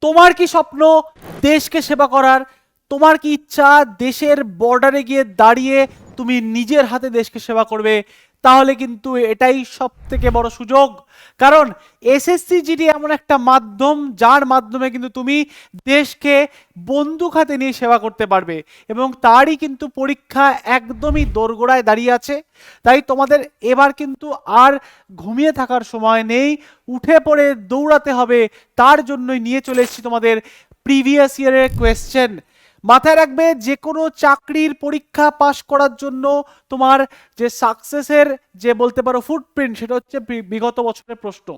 তোমার কি স্বপ্ন দেশকে সেবা করার? তোমার কি ইচ্ছা দেশের বর্ডারে গিয়ে দাঁড়িয়ে তুমি নিজের হাতে দেশকে সেবা করবে? তাহলে কিন্তু এটাই সব থেকে বড় সুযোগ। কারণ এসএসসি জিডি এমন একটা মাধ্যম যার মাধ্যমে কিন্তু তুমি দেশকে বন্দুক হাতে নিয়ে সেবা করতে পারবে, এবং তারই কিন্তু পরীক্ষা একদমই দোরগোড়ায় দাঁড়িয়ে আছে। তাই তোমাদের এবার কিন্তু আর ঘুমিয়ে থাকার সময় নেই, উঠে পড়ে দৌড়াতে হবে। তার জন্যই নিয়ে চলে এসেছি তোমাদের প্রিভিয়াস ইয়ারের কোয়েশ্চেন। মাথায় রাখবে, যে কোনো চাকরির পরীক্ষা পাশ করার জন্য তোমার যে সাকসেসের যে বলতে পারো ফুটপ্রিন্ট, সেটা হচ্ছে বিগত বছরের প্রশ্ন।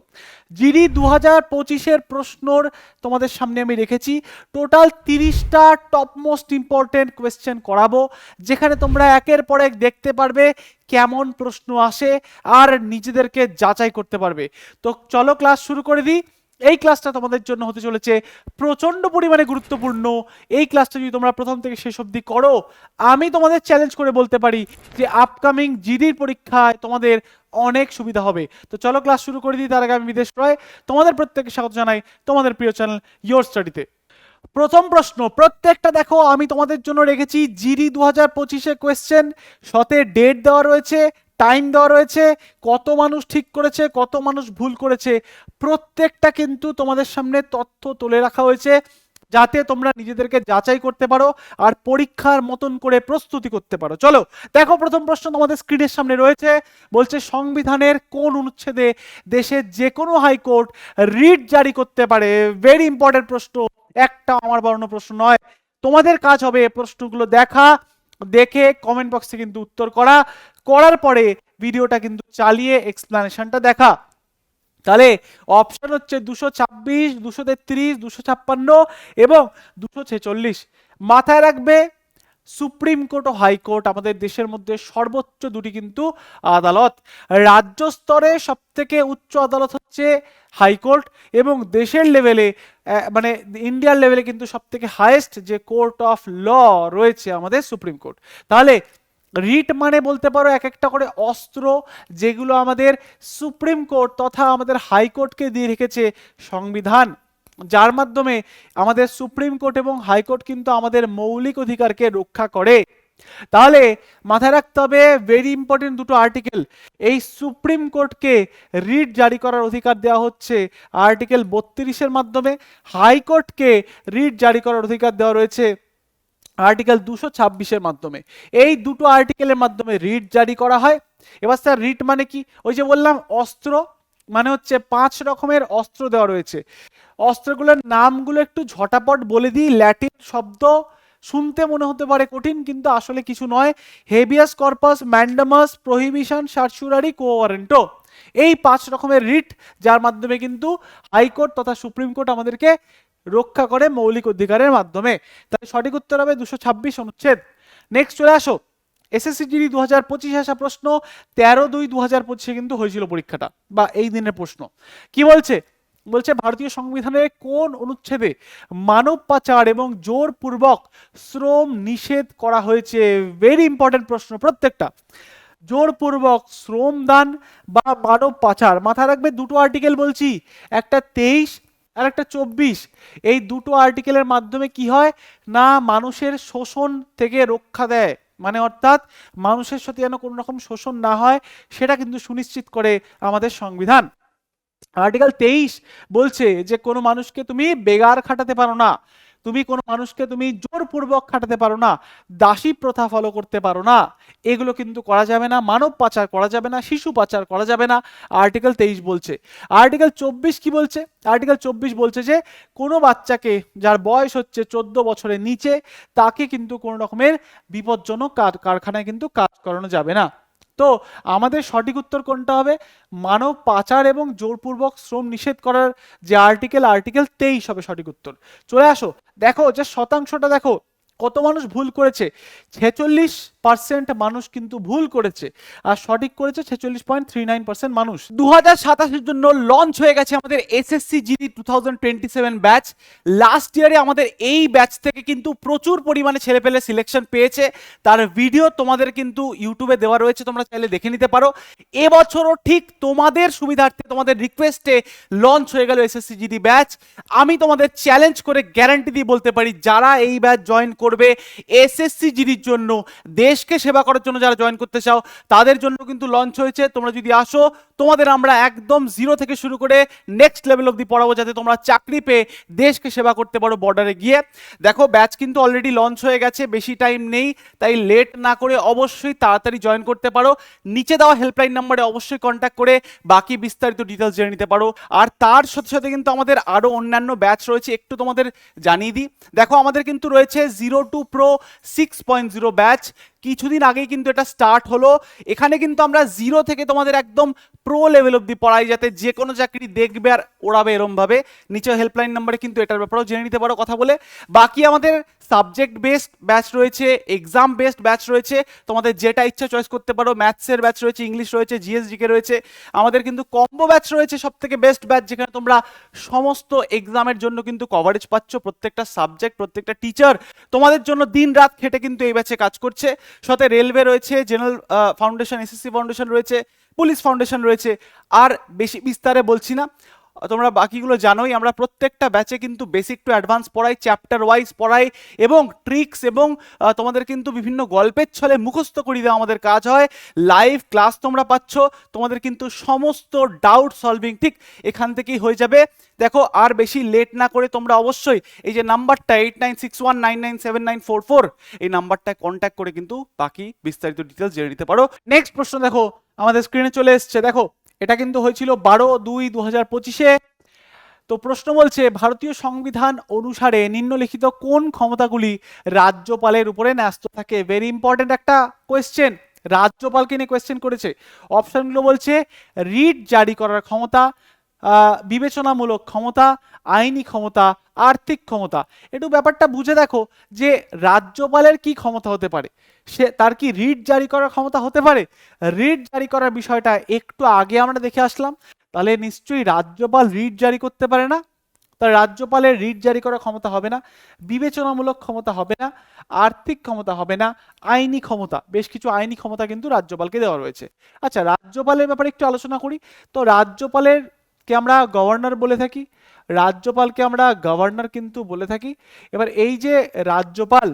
জিডি 2025-এর প্রশ্নর তোমাদের সামনে আমি রেখেছি টোটাল 30টা টপ মোস্ট ইম্পর্টেন্ট কোয়েশ্চেন করাবো, যেখানে তোমরা একের পর এক দেখতে পারবে কেমন প্রশ্ন আসে আর নিজেদেরকে যাচাই করতে পারবে। তো চলো ক্লাস শুরু করে দিই। এই ক্লাসটা তোমাদের জন্য হতে চলেছে প্রচন্ড পরিমাণে গুরুত্বপূর্ণ। এই ক্লাসটা যদি তোমরা প্রথম থেকে শেষ অবধি করো, আমি তোমাদের চ্যালেঞ্জ করে বলতে পারি যে আপকামিং জিডির পরীক্ষায় তোমাদের অনেক সুবিধা হবে। তো চলো ক্লাস শুরু করে দিই। তার আগে আমি বিদেশ রয় তোমাদের প্রত্যেককে স্বাগত জানাই তোমাদের প্রিয় চ্যানেল ইয়োর স্টাডিতে। প্রথম প্রশ্ন, প্রত্যেকটা দেখো আমি তোমাদের জন্য রেখেছি জিডি 2025-এ কোয়েশ্চেন, সাথে ডেট দেওয়া রয়েছে, টাইম দেওয়া রয়েছে, কত মানুষ ঠিক করেছে, কত মানুষ ভুল করেছে, প্রত্যেকটা কিন্তু তোমাদের সামনে তথ্য তুলে রাখা হয়েছে, যাতে তোমরা নিজেদেরকে যাচাই করতে পারো আর পরীক্ষার মতন করে প্রস্তুতি করতে পারো। চলো দেখো, প্রথম প্রশ্ন তোমাদের স্ক্রিনের সামনে রয়েছে। বলছে সংবিধানের কোন অনুচ্ছেদে দেশের যে কোনো হাইকোর্ট রিট জারি করতে পারে? ভেরি ইম্পর্টেন্ট প্রশ্ন, একটা আমার বানানো প্রশ্ন নয়। তোমাদের কাজ হবে প্রশ্নগুলো দেখা, দেখে কমেন্ট বক্সে কিন্তু উত্তর করা, করার পরে ভিডিওটা কিন্তু চালিয়ে এক্সপ্লানেশনটা দেখা। তাহলে অপশন হচ্ছে 226, 233, 256 এবং 246। মাথায় রাখবে, সুপ্রিম কোর্ট ও হাইকোর্ট আমাদের দেশের মধ্যে সর্বোচ্চ দুটি কিন্তু আদালত। রাজ্য স্তরে সব থেকে উচ্চ আদালত হচ্ছে হাইকোর্ট, এবং দেশের লেভেলে মানে ইন্ডিয়ার লেভেলে কিন্তু সব থেকে হাইয়েস্ট যে কোর্ট অফ ল রয়েছে আমাদের সুপ্রিম কোর্ট। তাহলে রিট মানে বলতে পারো এক একটা করে অস্ত্র, যেগুলো আমাদের সুপ্রিম কোর্ট তথা আমাদের হাইকোর্টকে দিয়ে রেখেছে সংবিধান, যার মাধ্যমে আমাদের সুপ্রিম কোর্ট এবং হাইকোর্ট কিন্তু আমাদের মৌলিক অধিকারকে রক্ষা করে। তাহলে মাথায় রাখতে হবে ভেরি ইম্পর্টেন্ট দুটো আর্টিকেল। এই সুপ্রিম কোর্টকে রিট জারি করার অধিকার দেওয়া হচ্ছে আর্টিকেল 32-এর মাধ্যমে, হাইকোর্টকে রিট জারি করার অধিকার দেওয়া রয়েছে আর্টিকেল 226-এর মাধ্যমে। এই দুটো আর্টিকেলের মাধ্যমে রিট জারি করা হয়। এবার স্যার রিট মানে কি? ওই যে বললাম অস্ত্র, মানে হচ্ছে 5 রকমের অস্ত্র দেওয়া রয়েছে। অস্ত্রগুলোর নামগুলো একটু ঝটাপট বলে দিই। ল্যাটিন শব্দ, শুনতে মনে হতে পারে কঠিন, কিন্তু আসলে কিছু নয়। হেবিয়াস কর্পাস, ম্যান্ডামাস, প্রহিবিশন, সার্চুরারি, কো ওয়ারেন্টো। এই 5 রকমের রিট, যার মাধ্যমে কিন্তু হাইকোর্ট তথা সুপ্রিম কোর্ট আমাদেরকে রক্ষা করে মৌলিক অধিকারের মাধ্যমে। তাই সঠিক উত্তর হবে 226 অনুচ্ছেদ। নেক্সট চলে আসো, এসএসসি জিডি 2025 আসা প্রশ্ন, 13/2/2025 কিন্তু হয়েছিল পরীক্ষাটা, বা এই দিনের প্রশ্ন। কি বলছে? বলছে ভারতীয় সংবিধানের কোন অনুচ্ছেদে মানব পাচার এবং জোরপূর্বক শ্রম নিষেধ করা হয়েছে? ভেরি ইম্পর্টেন্ট প্রশ্ন প্রত্যেকটা। জোরপূর্বক শ্রম দান বা মানব পাচার, মাথায় রাখবে দুটো আর্টিকেল বলছি, একটা 23 আর একটা 24। এই দুটো আর্টিকেলের মাধ্যমে কি হয় না, মানুষের শোষণ থেকে রক্ষা দেয়, মানে অর্থাৎ মানুষের সাথে যেন কোনো রকম শোষণ না হয় সেটা কিন্তু সুনিশ্চিত করে আমাদের সংবিধান। আর্টিকেল 23 বলছে যে কোনো মানুষকে তুমি বেগার খাটাতে পারো না, তুমি কোনো মানুষকে তুমি জোরপূর্বক খাটাতে পারো না, দাসী প্রথা ফলো করতে পারো না, এগুলো কিন্তু করা যাবে না। মানব পাচার করা যাবে না, শিশু পাচার করা যাবে না, আর্টিকেল 23 বলছে। আর্টিকেল 24 কি বলছে? আর্টিকেল 24 বলছে যে কোনো বাচ্চাকে যার বয়স হচ্ছে 14 বছরের নিচে, তাকে কিন্তু কোনো রকমের বিপজ্জনক কারখানায় কিন্তু কাজ করানো যাবে না। তো আমাদের সঠিক উত্তর কোনটা হবে? মানব পাচার এবং জোরপূর্বক শ্রম নিষেধ করার যে আর্টিকেল, আর্টিকেল 23 হবে সঠিক উত্তর। চলে আসো, দেখো যে শতাংশটা দেখো কত মানুষ ভুল করেছে? 46% মানুষ কিন্তু ভুল করেছে, আর সঠিক করেছে 46.39% মানুষ। 2027-এর জন্য লঞ্চ হয়ে গেছে আমাদের এসএসসি জিডি 2027 ব্যাচ। লাস্ট ইয়ারে আমাদের এই ব্যাচ থেকে কিন্তু প্রচুর পরিমাণে ছেলেপেলে সিলেকশন পেয়েছে, তার ভিডিও তোমাদের কিন্তু ইউটিউবে দেওয়া রয়েছে, তোমরা চাইলে দেখে নিতে পারো। এবছরও ঠিক তোমাদের সুবিধার্থে, তোমাদের রিকোয়েস্টে লঞ্চ হয়ে গেল এসএসসি জিডি ব্যাচ। আমি তোমাদের চ্যালেঞ্জ করে গ্যারান্টি দিয়ে বলতে পারি, যারা এই ব্যাচ জয়েন করবে এসএসসি জিডির জন্য, দেশকে সেবা করার জন্য যারা জয়েন করতে চাও, তাদের জন্য কিন্তু লঞ্চ হয়েছে। তোমরা যদি আসো, তোমাদের আমরা একদম জিরো থেকে শুরু করে নেক্সট লেভেল অবধি পড়াবো, যাতে তোমরা চাকরি পেয়ে দেশকে সেবা করতে পারো বর্ডারে গিয়ে। দেখো ব্যাচ কিন্তু অলরেডি লঞ্চ হয়ে গেছে, বেশি টাইম নেই, তাই লেট না করে অবশ্যই তাড়াতাড়ি জয়েন করতে পারো। নিচে দেওয়া হেল্পলাইন নাম্বারে অবশ্যই কন্ট্যাক্ট করে বাকি বিস্তারিত ডিটেলস জেনে নিতে পারো। আর তার সাথে সাথে কিন্তু আমাদের আরো অন্যান্য ব্যাচ রয়েছে, একটু তোমাদের জানিয়ে দিই। দেখো আমাদের কিন্তু রয়েছে 0 to Pro 6.0 ব্যাচ, কিছুদিন আগেই কিন্তু এটা স্টার্ট হলো। এখানে কিন্তু আমরা জিরো থেকে তোমাদের একদম প্রো লেভেল অব্দি পড়াই, যাতে যে কোনো চাকরি দেখবে আর ওড়াবে এরম ভাবে। নিচে হেল্পলাইন নাম্বারে কিন্তু এটার ব্যাপারেও জেনে নিতে পারো কথা বলে। বাকি আমাদের সাবজেক্ট বেসড ব্যাচ রয়েছে, এক্সাম বেসড ব্যাচ রয়েছে, তোমাদের যেটা ইচ্ছা চয়েস করতে পারো। ম্যাথসের ব্যাচ রয়েছে, ইংলিশ রয়েছে, জিএসজিকে রয়েছে। আমাদের কিন্তু কম্বো ব্যাচ রয়েছে, সব থেকে বেস্ট ব্যাচ, যেখানে তোমরা সমস্ত এক্সামের জন্য কিন্তু কভারেজ পাচ্ছ। প্রত্যেকটা সাবজেক্ট, প্রত্যেকটা টিচার তোমাদের জন্য দিন রাত খেটে কিন্তু এই ব্যাচে কাজ করছে। সাথে রেলওয়ে রয়েছে, জেনারেল ফাউন্ডেশন, এসএসসি ফাউন্ডেশন রয়েছে, পুলিশ ফাউন্ডেশন রয়েছে। আর বেশি বিস্তারে বলছি না, তোমরা বাকিগুলো জানোই। আমরা প্রত্যেকটা ব্যাচে কিন্তু বেসিক টু অ্যাডভান্স পড়াই, চ্যাপ্টার ওয়াইজ পড়াই, এবং ট্রিক্স এবং তোমাদের কিন্তু বিভিন্ন গল্পের ছলে মুখস্থ করিয়ে দেওয়া আমাদের কাজ হয়। লাইভ ক্লাস তোমরা পাচ্ছ, তোমাদের কিন্তু সমস্ত ডাউট সলভিং ঠিক এখান থেকেই হয়ে যাবে। দেখো আর বেশি লেট না করে তোমরা অবশ্যই এই যে নাম্বারটা 8961997944, এই নাম্বারটায় কন্ট্যাক্ট করে কিন্তু বাকি বিস্তারিত ডিটেলস জেনে নিতে পারো। নেক্সট প্রশ্ন দেখো আমাদের স্ক্রিনে চলে এসছে। দেখো এটা কিন্তু হয়েছিল 12/2/2025-এ। তো প্রশ্ন বলছে, ভারতীয় সংবিধান অনুসারে নিম্নলিখিত কোন ক্ষমতাগুলি রাজ্যপালের উপরে ন্যস্ত থাকে? ভেরি ইম্পর্টেন্ট একটা কোয়েশ্চেন, রাজ্যপালকে নিয়ে কোয়েশ্চেন করেছে। অপশনগুলো বলছে রিট জারি করার ক্ষমতা, বিবেচনামূলক ক্ষমতা, আইনি ক্ষমতা, আর্থিক ক্ষমতা। একটু ব্যাপারটা বুঝে দেখো যে রাজ্যপালের কি ক্ষমতা হতে পারে। সে তার কি রিট জারি করার ক্ষমতা হতে পারে? রিট জারি করার বিষয়টা একটু আগে আমরা দেখে আসলাম, তাহলে নিশ্চয়ই রাজ্যপাল রিট জারি করতে পারে না। তার রাজ্যপালের রিট জারি করার ক্ষমতা হবে না, বিবেচনামূলক ক্ষমতা হবে না, আর্থিক ক্ষমতা হবে না, আইনি ক্ষমতা, বেশ কিছু আইনি ক্ষমতা কিন্তু রাজ্যপালকে দেওয়া রয়েছে। আচ্ছা রাজ্যপালের ব্যাপারে একটু আলোচনা করি। তো রাজ্যপালের কে আমরা গভর্নর বলে থাকি, রাজ্যপালকে আমরা গভর্নর কিন্তু বলে থাকি। এবার এই যে রাজ্যপাল,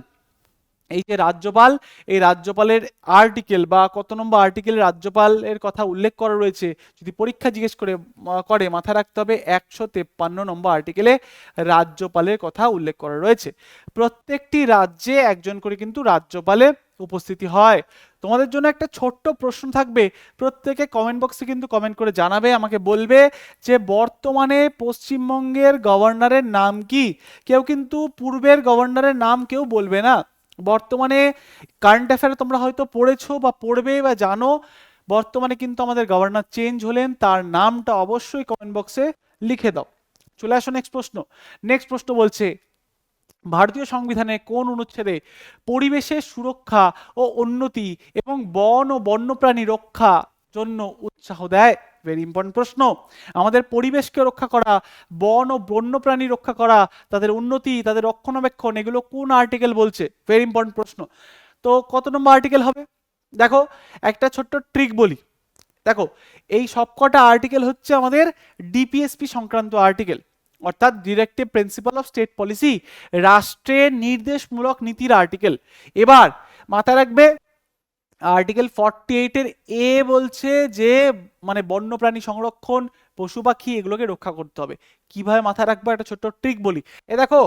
এই রাজ্যপালের আর্টিকেল বা কত নম্বর আর্টিকেলে রাজ্যপালের কথা উল্লেখ করা রয়েছে, যদি পরীক্ষা জিজ্ঞেস করে মাথায় রাখতে হবে 153 নম্বর আর্টিকেলে রাজ্যপালের কথা উল্লেখ করা রয়েছে। প্রত্যেকটি রাজ্যে একজন করে কিন্তু রাজ্যপালের উপস্থিতি হয়। তোমাদের জন্য একটা ছোট্ট প্রশ্ন থাকবে, প্রত্যেকে কমেন্ট বক্সে কিন্তু কমেন্ট করে জানাবে, আমাকে বলবে যে বর্তমানে পশ্চিমবঙ্গের গভর্নরের নাম কি। কেউ কিন্তু পূর্বের গভর্নরের নাম কেউ বলবে না। বর্তমানে কারেন্ট অ্যাফেয়ারে তোমরা হয়তো পড়েছো বা পড়বে বা জানো, বর্তমানে কিন্তু আমাদের গভর্নর চেঞ্জ হলেন, তার নামটা অবশ্যই কমেন্ট বক্সে লিখে দাও। চলে আসো নেক্সট প্রশ্ন। নেক্সট প্রশ্ন বলছে, ভারতীয় সংবিধানে কোন অনুচ্ছেদে পরিবেশের সুরক্ষা ও উন্নতি এবং বন ও বন্যপ্রাণী রক্ষা জন্য উৎসাহ দেয়? ভেরি ইম্পর্টেন্ট প্রশ্ন। আমাদের পরিবেশকে রক্ষা করা, বন ও বন্যপ্রাণী রক্ষা করা, তাদের উন্নতি, তাদের রক্ষণাবেক্ষণ, এগুলো কোন আর্টিকেল বলছে? ভেরি ইম্পর্টেন্ট প্রশ্ন। তো কত নম্বর আর্টিকেল হবে? দেখো একটা ছোট্ট ট্রিক বলি। দেখো এই সবকটা আর্টিকেল হচ্ছে আমাদের ডিপিএসপি সংক্রান্ত আর্টিকেল, অর্থাৎ directive principal of state policy, রাষ্ট্রের নির্দেশমূলক নীতির আর্টিকেল। এবার মাথায় রাখবে আর্টিকেল 48-এর এ বলছে যে মানে বন্যপ্রাণী সংরক্ষণ, পশু পাখি এগুলোকে রক্ষা করতে হবে। কিভাবে মাথায় রাখবো একটা ছোট্ট ট্রিক বলি। এ দেখো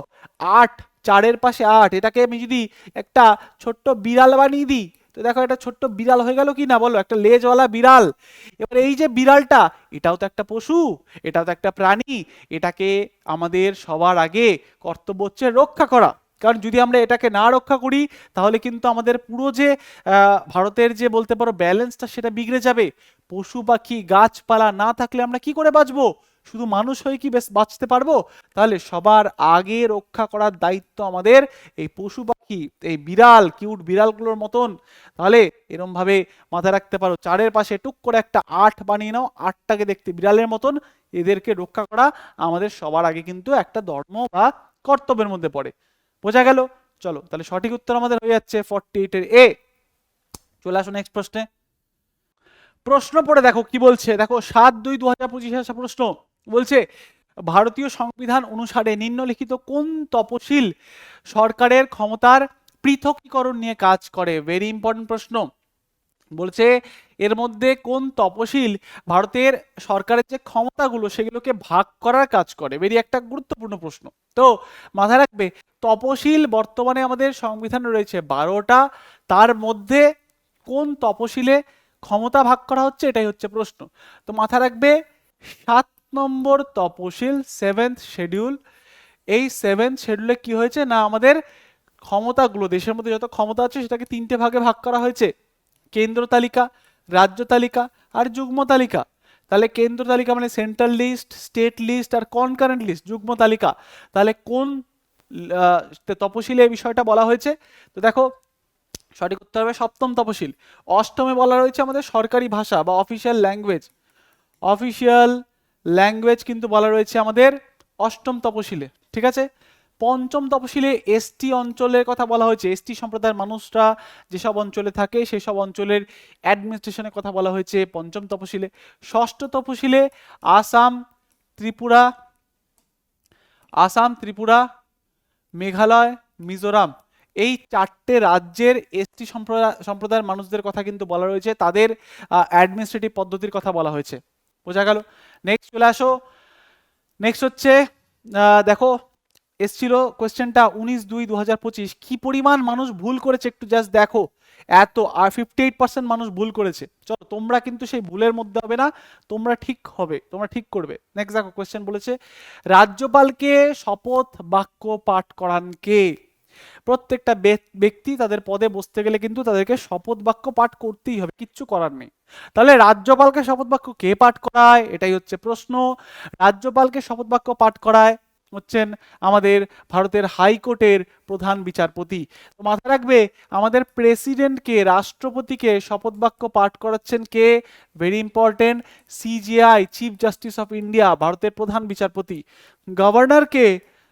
8, 4-এর পাশে 8, এটাকে আমি যদি একটা ছোট্ট বিড়াল বানিয়ে দিই, তো দেখো একটা ছোট্ট বিড়াল হয়ে গেল কি না বলো, একটা লেজওয়ালা বিড়াল। এবার এই যে বিড়ালটা, এটাও তো একটা পশু, এটাও তো একটা প্রাণী, এটাকে আমাদের সবার আগে কর্তব্য হচ্ছে রক্ষা করা। কারণ যদি আমরা এটাকে না রক্ষা করি, তাহলে কিন্তু আমাদের পুরো যে ভারতের যে বলতে পারো ব্যালেন্সটা, সেটা বিগড়ে যাবে। পশু পাখি গাছপালা না থাকলে আমরা কি করে বাঁচবো? শুধু মানুষ হয়ে কি বেশ বাঁচতে পারবো? তাহলে সবার আগে রক্ষা করার দায়িত্ব আমাদের এই পশু পাখি, এই বিড়াল, কিউট বিড়ালগুলোর মতন। তাহলে এরম ভাবে মাথায় রাখতে পারো, চারের পাশে টুক করে একটা 8 বানিয়ে নাও, 8টাকে দেখতে বিড়ালের মতন, এদেরকে রক্ষা করা আমাদের সবার আগে কিন্তু একটা ধর্ম বা কর্তব্যের মধ্যে পড়ে। বোঝা গেল? চলো তাহলে সঠিক উত্তর আমাদের হয়ে যাচ্ছে 48 এর এ। চলে আসো নেক্সট প্রশ্নে। প্রশ্ন পড়ে দেখো কি বলছে, দেখো 7/2/2025 আসা প্রশ্ন বলছে, ভারতীয় সংবিধান অনুসারে নিম্নলিখিত কোন তপশিল সরকারের ক্ষমতার পৃথকীকরণ নিয়ে কাজ করে? ভেরি ইম্পর্টেন্ট প্রশ্ন। বলছে এর মধ্যে কোন তপশিল ভারতের সরকারের যে ক্ষমতাগুলো সেগুলোকে ভাগ করার কাজ করে? ভেরি একটা গুরুত্বপূর্ণ প্রশ্ন। তো মাথায় রাখবে, তপশিল বর্তমানে আমাদের সংবিধানে রয়েছে 12টা, তার মধ্যে কোন তপশিলে ক্ষমতা ভাগ করা হচ্ছে এটাই হচ্ছে প্রশ্ন। তো মাথায় রাখবে 7 নম্বর তপশিল, 7th শিডিউল। এই 7th শিডিউলে কি হয়েছে না, আমাদের ক্ষমতাগুলো, দেশের মধ্যে যত ক্ষমতা আছে সেটাকে 3টে ভাগে ভাগ করা হয়েছে, কেন্দ্র তালিকা, রাজ্য তালিকা আর যুগ্ম তালিকা। তাহলে কেন্দ্র তালিকা মানে সেন্ট্রাল লিস্ট, স্টেট লিস্ট আর কনকারেন্ট লিস্ট, যুগ্ম তালিকা। তাহলে কোন তপশিলে এই বিষয়টা বলা হয়েছে? তো দেখো সঠিক উত্তর হবে 7ম তপশিল। 8মে বলা রয়েছে আমাদের সরকারি ভাষা বা অফিসিয়াল ল্যাঙ্গুয়েজ। অফিসিয়াল ল্যাঙ্গুয়েজ কিন্তু বলা রয়েছে আমাদের 8ম তপশিলে, ঠিক আছে। 5ম তপশিলে এসটি অঞ্চলের কথা বলা হয়েছে, এসটি সম্প্রদায়ের মানুষরা যেসব অঞ্চলে থাকে সেসব অঞ্চলের অ্যাডমিনিস্ট্রেশনের কথা বলা হয়েছে 5ম তপশিলে। 6ষ্ঠ তপশিলে আসাম, ত্রিপুরা, মেঘালয়, মিজোরাম, এই 4টে রাজ্যের এসটি সম্প্রদায়ের মানুষদের কথা কিন্তু বলা রয়েছে, তাদের অ্যাডমিনিস্ট্রেটিভ পদ্ধতির কথা বলা হয়েছে। বোঝা গেল? নেক্সট চলে আসো। নেক্সট হচ্ছে দেখো এসছিল কোয়েশ্চেনটা 19/2/2025, কি পরিমাণ মানুষ ভুল করেছে একটু জাস্ট দেখো। এত, আর 58% মানুষ ভুল করেছে। চলো তোমরা কিন্তু সেই ভুলের মধ্যে হবে না, তোমরা ঠিক হবে, তোমরা ঠিক করবে। নেক্সট দেখো কোয়েশ্চেন বলেছে, রাজ্যপালকে শপথ বাক্য পাঠ করান কে? প্রত্যেকটা ব্যক্তি তাদের পদে বসতে গেলে কিন্তু তাদেরকে শপথ বাক্য পাঠ করতেই হবে, কিচ্ছু করার নেই। তাহলে রাজ্যপালকে শপথ বাক্য কে পাঠ করায়, এটাই হচ্ছে প্রশ্ন। রাজ্যপালকে শপথ বাক্য পাঠ করায় হচ্ছেন আমাদের ভারতের হাইকোর্টের প্রধান বিচারপতি। তো মাথায় রাখবে, আমাদের প্রেসিডেন্টকে, রাষ্ট্রপতিকে শপথ বাক্য পাঠ করাচ্ছেন কে? Very important, CJI, chief justice of India, ভারতের প্রধান বিচারপতি। গভর্নরকে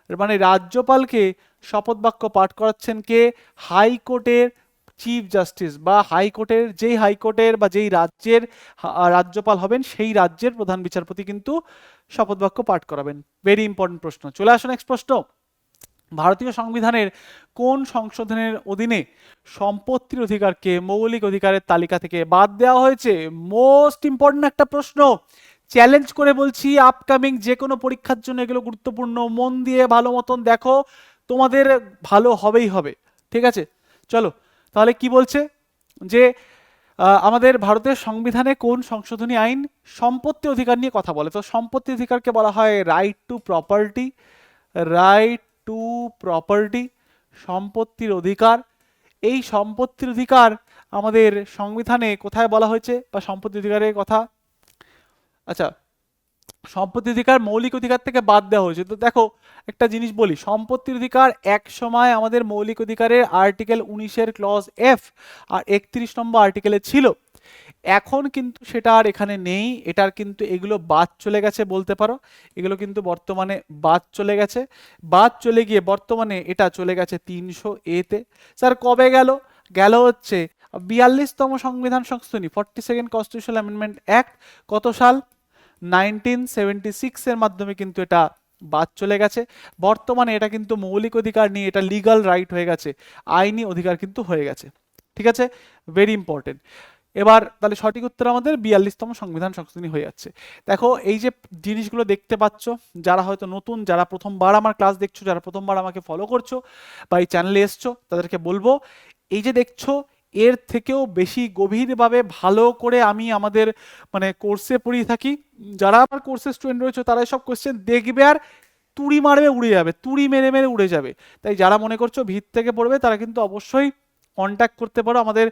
মানে রাজ্যপালকে শপথ বাক্য পাঠ করাচ্ছেন কে? হাইকোর্টের চিফ জাস্টিস, বা হাইকোর্টের যেই হাইকোর্টের বা যেই রাজ্যের রাজ্যপাল হবেন সেই রাজ্যের প্রধান বিচারপতি কিন্তু শপথ বাক্য পাঠ করাবেন। ভেরি ইম্পর্টেন্ট প্রশ্ন। চলে আসো নেক্সট প্রশ্ন। ভারতীয় সংবিধানের কোন সংশোধনের অধীনে সম্পত্তির অধিকারকে মৌলিক অধিকারের তালিকা থেকে বাদ দেওয়া হয়েছে? মোস্ট ইম্পর্টেন্ট একটা প্রশ্ন, চ্যালেঞ্জ করে বলছি, আপকামিং যে কোনো পরীক্ষার জন্য এগুলো গুরুত্বপূর্ণ। মন দিয়ে ভালো মতন দেখো, তোমাদের ভালো হবেই হবে, ঠিক আছে। চলো তাহলে কি বলছে, যে আমাদের ভারতের সংবিধানে কোন সংশোধনী আইন সম্পত্তি অধিকার নিয়ে কথা বলে? তো সম্পত্তি অধিকারকে বলা হয় right two property, right two property, সম্পত্তির অধিকার। এই সম্পত্তির অধিকার আমাদের সংবিধানে কোথায় বলা হয়েছে, বা সম্পত্তি অধিকারের কথা, আচ্ছা সম্পত্তি অধিকার মৌলিক অধিকার থেকে বাদ দেওয়া হয়েছে। তো দেখো একটা জিনিস বলি, সম্পত্তির অধিকার এক সময় আমাদের মৌলিক অধিকারের আর্টিকেল 19-এর ক্লজ এফ আর 31 নম্বর আর্টিকেলে ছিল, এখন কিন্তু সেটা আর এখানে নেই। এটার কিন্তু এগুলো বাদ চলে গেছে বলতে পারো, এগুলো কিন্তু বর্তমানে বাদ চলে গেছে। বাদ চলে গিয়ে বর্তমানে এটা চলে গেছে 300A-তে। স্যার কবে গেল? গেল হচ্ছে 42তম সংবিধান সংশোধনী, 42nd কনস্টিটিউশনাল অ্যামেন্ডমেন্ট অ্যাক্ট, কত সাল? 1976 এর মাধ্যমে কিন্তু এটা বাদ চলে গেছে। বর্তমানে এটা কিন্তু মৌলিক অধিকার নিয়ে এটা লিগাল রাইট হয়ে গেছে, আইনি অধিকার কিন্তু হয়ে গেছে, ঠিক আছে। Very important. এবার তাহলে সঠিক উত্তর আমাদের 42তম সংবিধান সংশোধনী হয়ে যাচ্ছে। দেখো এই যে জিনিসগুলো দেখতে পাচ্ছ, যারা হয়তো নতুন, যারা প্রথমবার আমার ক্লাস দেখছো, যারা প্রথমবার আমাকে ফলো করছো বা এই চ্যানেলে এসছো, তাদেরকে বলবো এই যে দেখছো এর থেকেও বেশি গভীরভাবে ভালো করে আমি আমাদের মানে কোর্সে পড়িয়ে থাকি। যারা আমার কোর্সের স্টুডেন্ট রয়েছে তারা সব কোশ্চেন দেখবে আর তুড়ি মারবে, উড়ে যাবে, তুড়ি মেরে মেরে উড়ে যাবে। তাই যারা মনে করছো ভিত থেকে পড়বে তারা কিন্তু অবশ্যই কন্ট্যাক্ট করতে পারো, আমাদের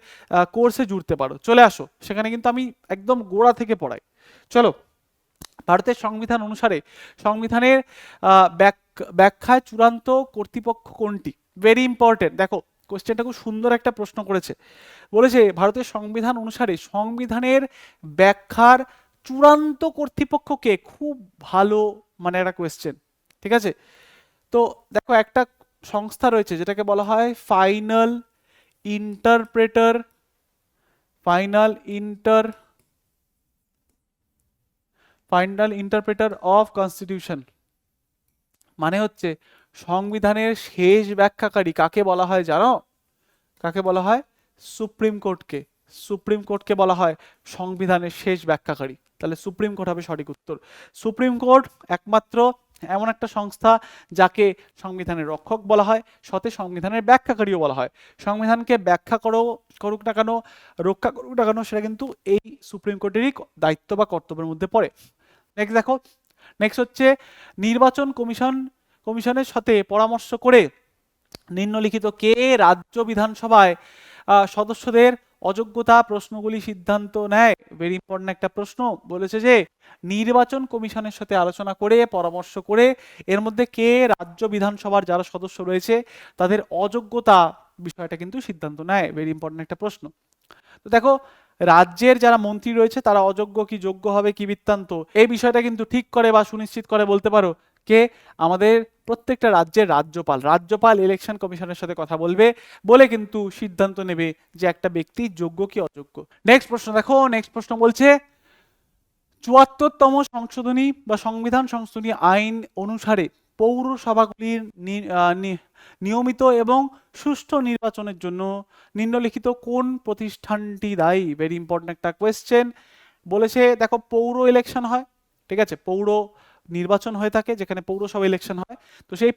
কোর্সে জুড়তে পারো, চলে আসো, সেখানে কিন্তু আমি একদম গোড়া থেকে পড়াই। চলো ভারতের সংবিধান অনুসারে সংবিধানের ব্যাখ্যায় চূড়ান্ত কর্তৃপক্ষ কোনটি? Very important. দেখো কোশ্চেনটা খুব সুন্দর একটা প্রশ্ন করেছে, বলেছে ভারতের সংবিধান অনুসারে সংবিধানের ব্যাখ্যার চূড়ান্ত কর্তৃপক্ষ কে। খুব ভালো মানে একটা কোয়েশ্চেন, ঠিক আছে। তো দেখো একটা সংস্থা রয়েছে যেটাকে বলা হয় final interpreter, final interpreter of constitution, মানে হচ্ছে সংবিধানের শেষ ব্যাখ্যাকারী কাকে বলা হয় জানো? কাকে বলা হয়? সুপ্রিম কোর্টকে। সুপ্রিম কোর্টকে বলা হয় সংবিধানের শেষ ব্যাখ্যাকারী। তাহলে সুপ্রিম কোর্ট হবে সঠিক উত্তর। সুপ্রিম কোর্ট একমাত্র এমন একটা সংস্থা যাকে সংবিধানের রক্ষক বলা হয়, সাথে সংবিধানের ব্যাখ্যাকারীও বলা হয়। সংবিধানকে ব্যাখ্যা করুক না কেন, রক্ষা করুক না কেন, সেটা কিন্তু এই সুপ্রিম কোর্টেরই দায়িত্ব বা কর্তব্যের মধ্যে পড়ে। নেক্সট দেখো, নেক্সট হচ্ছে নির্বাচন কমিশনের সাথে পরামর্শ করে নিম্নলিখিত কে রাজ্য বিধানসভায় সদস্যদের অযোগ্যতা প্রশ্নগুলি সিদ্ধান্ত নেয়? ভেরি ইম্পর্টেন্ট একটা প্রশ্ন। বলেছে যে নির্বাচন কমিশনের সাথে আলোচনা করে পরামর্শ করে এর মধ্যে কে রাজ্য বিধানসভার যারা সদস্য রয়েছে তাদের অযোগ্যতা বিষয়টা কিন্তু সিদ্ধান্ত নেয়। ভেরি ইম্পর্টেন্ট একটা প্রশ্ন। তো দেখো রাজ্যের যারা মন্ত্রী রয়েছে তারা অযোগ্য কি যোগ্য হবে কি বৃত্তান্ত, এই বিষয়টা কিন্তু ঠিক করে বা সুনিশ্চিত করে বলতে পারো কে? আমাদের প্রত্যেকটা রাজ্যের রাজ্যপাল। রাজ্যপাল ইলেকশন কমিশনের সাথে কথা বলবে, বলে কিন্তু সিদ্ধান্ত নেবে যে একটা ব্যক্তি যোগ্য কি অযোগ্য। নেক্সট প্রশ্ন দেখো, নেক্সট প্রশ্ন বলছে ৭৪তম সংশোধনী বা সংবিধান সংশোধনী আইন অনুসারে পৌরসভাগুলির নিয়মিত এবং সুষ্ঠু নির্বাচনের জন্য নিম্নলিখিত কোন প্রতিষ্ঠানটি দায়ী? ভেরি ইম্পর্টেন্ট একটা কোয়েশ্চেন। বলেছে দেখো পৌর ইলেকশন হয়, ঠিক আছে, পৌর নির্বাচন হয়ে থাকে যেখানে পৌরসভা ইলেকশন হয়। তো সেই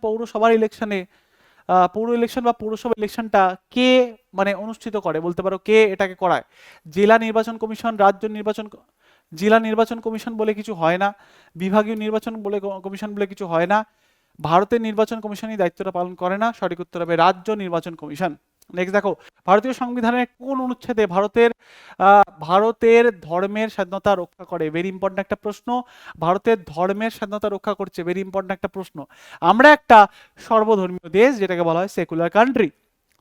পৌরসভার ইলেকশনে পৌর ইলেকশন বা পৌরসভা ইলেকশনটা কে মানে অনুষ্ঠিত করে বলতে পারো, কে এটাকে করায়? জেলা নির্বাচন কমিশন, জেলা নির্বাচন কমিশন বলে কিছু হয় না, বিভাগীয় নির্বাচন কমিশন বলে কিছু হয় না, ভারতের নির্বাচন কমিশনই দায়িত্বটা পালন করে না। সঠিক উত্তর হবে রাজ্য নির্বাচন কমিশন। নেক্সট দেখো, ভারতীয় সংবিধানের কোন অনুচ্ছেদে ভারতের ধর্মের স্বাধীনতা রক্ষা করে? ভেরি ইম্পর্টেন্ট একটা প্রশ্ন। ভারতের ধর্মের স্বাধীনতা রক্ষা করছে, ভেরি ইম্পর্টেন্ট একটা প্রশ্ন। আমরা একটা সর্বধর্মীয় দেশ যেটাকে বলা হয় সেকুলার কান্ট্রি।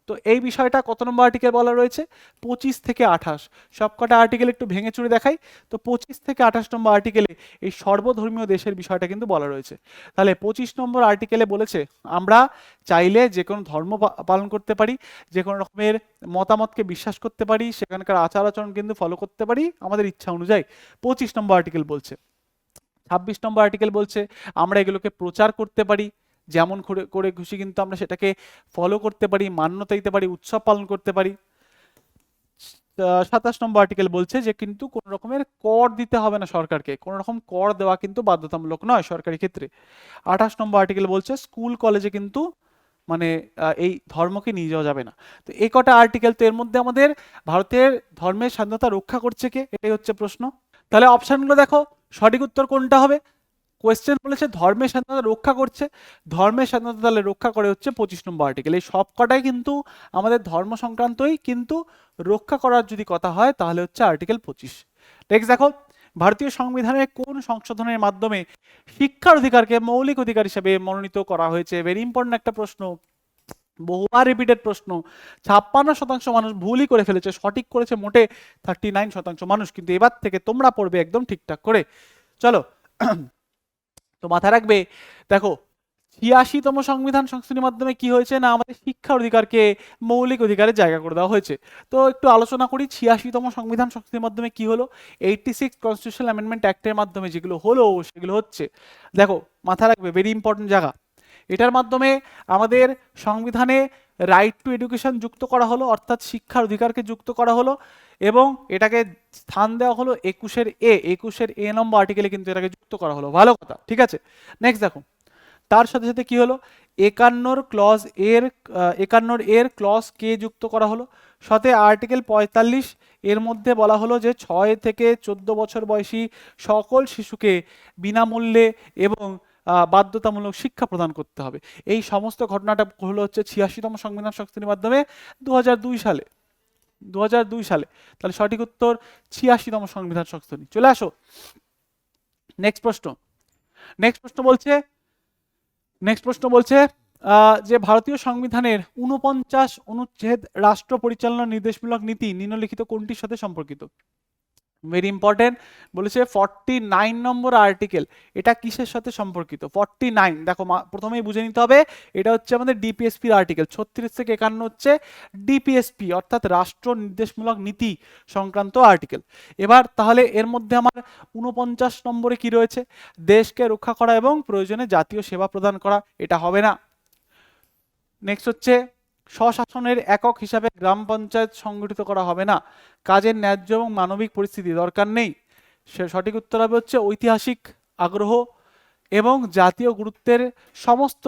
তো এই বিষয়টা কত নম্বর আর্টিকেল বলা রয়েছে? 25 থেকে 28। সবকটা আর্টিকেল একটু ভেঙে চুরে দেখাই। তো 25 থেকে 28 নম্বর আর্টিকেলে এই সর্বধর্মীয় দেশের বিষয়টা কিন্তু বলা রয়েছে। তাহলে 25 নম্বর আর্টিকেলে বলেছে আমরা চাইলে যে কোনো ধর্ম পালন করতে পারি, যে কোনো রকমের মতামতকে বিশ্বাস করতে পারি, সেখানকার আচার আচরণ কিন্তু ফলো করতে পারি আমাদের ইচ্ছা অনুযায়ী। 25 নম্বর আর্টিকেল বলছে। 26 নম্বর আর্টিকেল বলছে আমরা এগুলোকে প্রচার করতে পারি, যেমন করে খুশি কিন্তু আমরা সেটাকে ফলো করতে পারি, মান্যতা দিতে পারি, উৎসব পালন করতে পারি। 27 নম্বর আর্টিকেল বলছে যে কিন্তু কোন রকমের কর দিতে হবে না সরকারকে, কোন রকম কর দেওয়া কিন্তু বাধ্যতামূলক নয় সরকারি ক্ষেত্রে। 28 নম্বর আর্টিকেল বলছে স্কুল কলেজে কিন্তু মানে এই ধর্মকে নিয়ে যাওয়া যাবে না। তো এই কটা আর্টিকেল, তো এর মধ্যে আমাদের ভারতের ধর্মের স্বাধীনতা রক্ষা করছে কে, এটাই হচ্ছে প্রশ্ন। তাহলে অপশনগুলো দেখো, সঠিক উত্তর কোনটা হবে? কোয়েশ্চেন বলেছে ধর্মের স্বাধীনতা রক্ষা করছে, ধর্মের স্বাধীনতা তাহলে রক্ষা করে হচ্ছে 25 নম্বর আর্টিকেল। এই সব কটাই কিন্তু আমাদের ধর্ম সংক্রান্তই, কিন্তু রক্ষা করার যদি কথা হয় তাহলে হচ্ছে আর্টিকেল 25। নেক্সট দেখো, ভারতীয় সংবিধানের কোন সংশোধনের মাধ্যমে শিক্ষার অধিকারকে মৌলিক অধিকার হিসেবে মনোনীত করা হয়েছে? ভেরি ইম্পর্টেন্ট একটা প্রশ্ন, বহুবার রিপিটেড প্রশ্ন। 56% মানুষ ভুলই করে ফেলেছে, সঠিক করেছে মোটে 39% মানুষ। কিন্তু এবার থেকে তোমরা পড়বে একদম ঠিকঠাক করে। চলো, তো মাথায় রাখবে, দেখো 86তম সংবিধান সংশোধনীর মাধ্যমে কি হয়েছে না, আমাদের শিক্ষার অধিকারকে মৌলিক অধিকারের জায়গা করে দেওয়া হয়েছে। তো একটু আলোচনা করি 86তম সংবিধান সংশোধনীর মাধ্যমে কি হলো। 86 কনস্টিটিউশনাল অ্যামেন্ডমেন্ট অ্যাক্টের মাধ্যমে যেগুলো হলো সেগুলো হচ্ছে, দেখো মাথায় রাখবে, ভেরি ইম্পর্টেন্ট জায়গা। এটার মাধ্যমে আমাদের সংবিধানে রাইট টু এডুকেশন যুক্ত করা হলো, অর্থাৎ শিক্ষার অধিকারকে যুক্ত করা হলো, এবং এটাকে স্থান দেওয়া হলো 21 এ নম্বর আর্টিকেলে কিন্তু এটাকে যুক্ত করা হলো। ভালো কথা, ঠিক আছে। নেক্সট দেখো, তার সাথে সাথে কি হলো, 51 এর ক্লজ কে যুক্ত করা হলো। সাথে আর্টিকেল 45 এর মধ্যে বলা হলো যে 6 থেকে 14 বছর বয়সী সকল শিশুকে বিনামূল্যে এবং বাধ্যতামূলক শিক্ষা প্রদান করতে হবে। এই সমস্ত ঘটনাটা হলো হচ্ছে 86তম সংবিধান সংশোধনীর মাধ্যমে 2002 সালে। তাহলে সঠিক উত্তর 86তম সংবিধান সংশোধনী। চলে আসো, নেক্সট প্রশ্ন নেক্সট প্রশ্ন বলছে যে ভারতীয় সংবিধানের ৪৯ অনুচ্ছেদ রাষ্ট্র পরিচালনা নির্দেশমূলক নীতি নিম্নলিখিত কোনটির সাথে সম্পর্কিত? ভেরি ইম্পর্টেন্ট, বলেছে 49 নম্বর আর্টিকেল, এটা কিসের সাথে সম্পর্কিত? 49, দেখো প্রথমেই বুঝে নিতে হবে এটা হচ্ছে আমাদের ডিপিএসপির আর্টিকেল। 36 থেকে 51 হচ্ছে ডিপিএসপি অর্থাৎ রাষ্ট্র নির্দেশমূলক নীতি সংক্রান্ত আর্টিকেল। এবার তাহলে এর মধ্যে আমার 49 নম্বরে কি রয়েছে? দেশকে রক্ষা করা এবং প্রয়োজনে জাতীয় সেবা প্রদান করা, এটা হবে না। নেক্সট হচ্ছে স্বশাসনের একক হিসাবে গ্রাম পঞ্চায়েত সংগঠিত করা হবে না, কাজের ন্যায্য এবং মানবিক পরিস্থিতি দরকার নেই। সঠিক উত্তর হবে হচ্ছে ঐতিহাসিক আগ্রহ এবং জাতীয় গুরুত্বের সমস্ত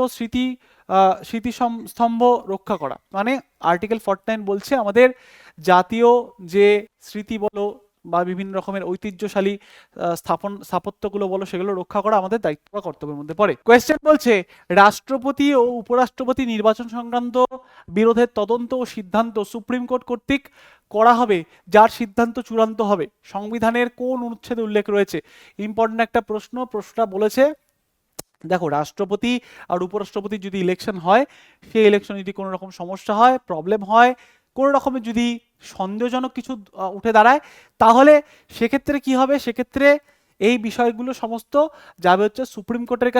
স্মৃতিস্তম্ভ রক্ষা করা। মানে আর্টিকেল 49 বলছে আমাদের জাতীয় যে স্মৃতি বলো বা বিভিন্ন রকমের ঐতিহ্যশালী স্থাপত্যগুলো বলো সেগুলো রক্ষা করা আমাদের দায়িত্ব বা কর্তব্যের মধ্যে পড়ে। কোয়েশ্চেন বলছে রাষ্ট্রপতি ও উপরাষ্ট্রপতি নির্বাচন সংক্রান্ত বিরোধের তদন্ত ও সিদ্ধান্ত সুপ্রিম কোর্ট কর্তৃক করা হবে, যার সিদ্ধান্ত চূড়ান্ত হবে সংবিধানের কোন অনুচ্ছেদে উল্লেখ রয়েছে? ইম্পর্টেন্ট একটা প্রশ্নটা বলেছে দেখো রাষ্ট্রপতি আর উপরাষ্ট্রপতি যদি ইলেকশন হয়, সেই ইলেকশন যদি কোনো রকম সমস্যা হয়, প্রবলেম হয়, কোনো রকমের যদি সন্দেহজনক কিছু উঠে দাঁড়ায়, তাহলে সেক্ষেত্রে কি হবে? সেক্ষেত্রে এই বিষয়গুলো সমস্ত যাবে হচ্ছে সুপ্রিম কোর্টের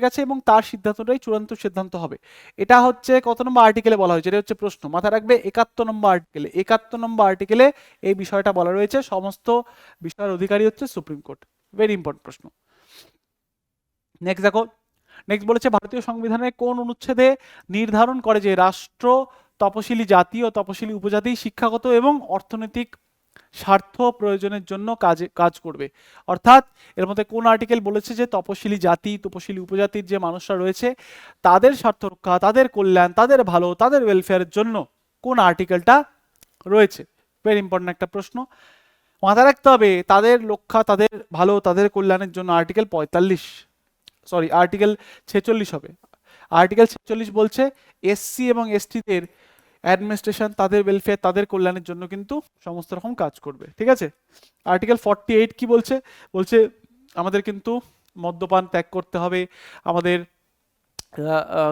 কাছে এবং তার সিদ্ধান্তটাই চূড়ান্ত সিদ্ধান্ত হবে। এটা হচ্ছে কত নম্বর আর্টিকেলে বলা হয়েছে? এটা হচ্ছে প্রশ্ন, মাথায় রাখবে 71 নম্বর আর্টিকেলে। 71 নম্বর আর্টিকেলে এই বিষয়টা বলা রয়েছে, সমস্ত বিষয়ের অধিকারী হচ্ছে সুপ্রিম কোর্ট। ভেরি ইম্পর্টেন্ট প্রশ্ন। নেক্সট বলেছে ভারতীয় সংবিধানের কোন অনুচ্ছেদে নির্ধারণ করে যে রাষ্ট্র তপশিলি জাতি ও তপশিলি উপজাতি শিক্ষাগত এবং অর্থনৈতিক স্বার্থ প্রয়োজনের জন্য কাজ করবে? অর্থাৎ এর মধ্যে কোন আর্টিকেল বলেছে যে তপশিলি জাতি তপশিলি উপজাতির যে মানুষরা রয়েছে তাদের স্বার্থ রক্ষা, তাদের কল্যাণ, তাদের ভালো, তাদের ওয়েলফেয়ারের জন্য কোন আর্টিকেলটা রয়েছে? ভেরি ইম্পর্টেন্ট একটা প্রশ্ন, মাথায় রাখতে হবে। তাদের রক্ষা, তাদের ভালো, তাদের কল্যাণের জন্য আর্টিকেল 46 হবে। আর্টিকেল 46 বলছে এসসি এবং এসটিদের অ্যাডমিনিস্ট্রেশন, তাদের ওয়েলফেয়ার, তাদের কল্যাণের জন্য কিন্তু সমস্ত রকম কাজ করবে। ঠিক আছে। আর্টিকেল 48 কি বলছে? বলছে আমাদের কিন্তু মদ্যপান ত্যাগ করতে হবে, আমাদের